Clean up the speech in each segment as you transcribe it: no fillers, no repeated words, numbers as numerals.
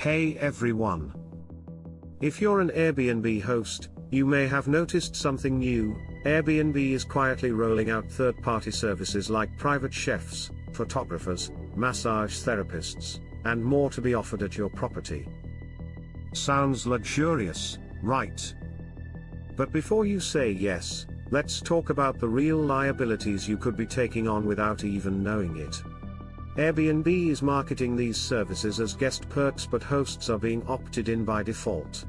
Hey everyone! If you're an Airbnb host, you may have noticed something new. Airbnb is quietly rolling out third-party services like private chefs, photographers, massage therapists, and more to be offered at your property. Sounds luxurious, right? But before you say yes, let's talk about the real liabilities you could be taking on without even knowing it. Airbnb is marketing these services as guest perks, but hosts are being opted in by default.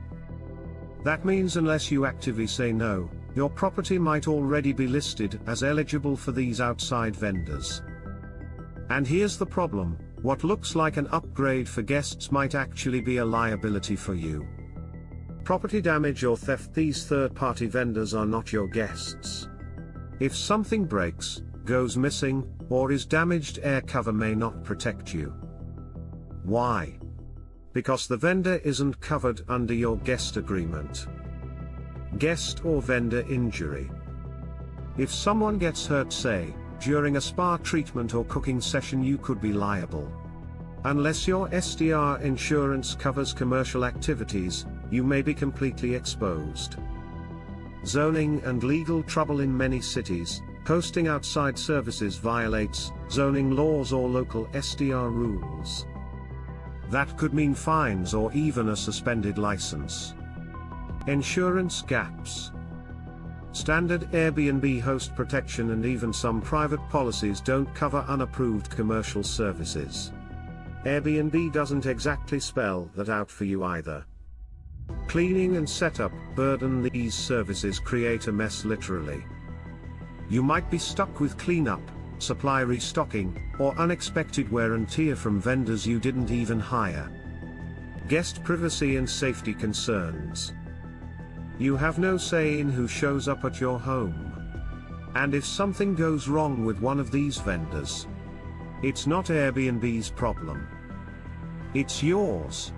That means unless you actively say no, your property might already be listed as eligible for these outside vendors. And here's the problem: what looks like an upgrade for guests might actually be a liability for you. Property damage or theft: these third-party vendors are not your guests. If something breaks, goes missing, or is damaged, air cover may not protect you. Why? Because the vendor isn't covered under your guest agreement. Guest or vendor injury. If someone gets hurt, say, during a spa treatment or cooking session, you could be liable. Unless your SDR insurance covers commercial activities, you may be completely exposed. Zoning and legal trouble: in many cities, hosting outside services violates zoning laws or local SDR rules. That could mean fines or even a suspended license. Insurance gaps. Standard Airbnb host protection and even some private policies don't cover unapproved commercial services. Airbnb doesn't exactly spell that out for you either. Cleaning and setup burden: these services create a mess literally. You might be stuck with cleanup, supply restocking, or unexpected wear and tear from vendors you didn't even hire. Guest privacy and safety concerns. You have no say in who shows up at your home. And if something goes wrong with one of these vendors, it's not Airbnb's problem. It's yours.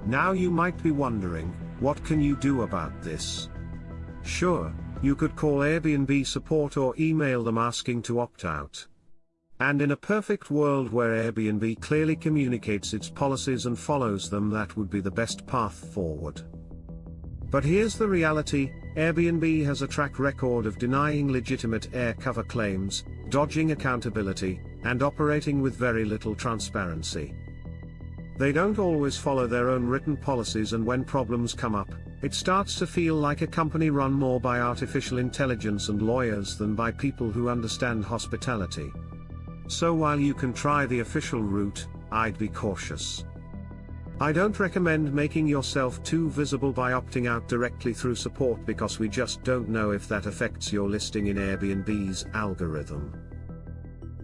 Now you might be wondering, what can you do about this? Sure, you could call Airbnb support or email them asking to opt out. And in a perfect world where Airbnb clearly communicates its policies and follows them, that would be the best path forward. But here's the reality: Airbnb has a track record of denying legitimate air cover claims, dodging accountability, and operating with very little transparency. They don't always follow their own written policies, and when problems come up, it starts to feel like a company run more by artificial intelligence and lawyers than by people who understand hospitality. So while you can try the official route, I'd be cautious. I don't recommend making yourself too visible by opting out directly through support, because we just don't know if that affects your listing in Airbnb's algorithm.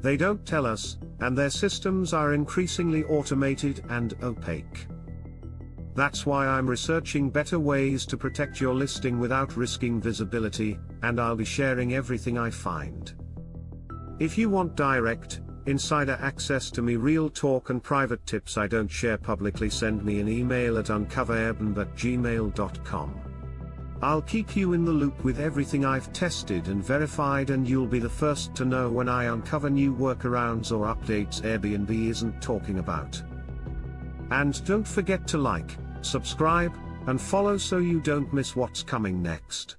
They don't tell us, and their systems are increasingly automated and opaque. That's why I'm researching better ways to protect your listing without risking visibility, and I'll be sharing everything I find. If you want direct, insider access to me, real talk and private tips I don't share publicly, send me an email at uncoverairbnb@gmail.com. I'll keep you in the loop with everything I've tested and verified, and you'll be the first to know when I uncover new workarounds or updates Airbnb isn't talking about. And don't forget to like, subscribe, and follow so you don't miss what's coming next.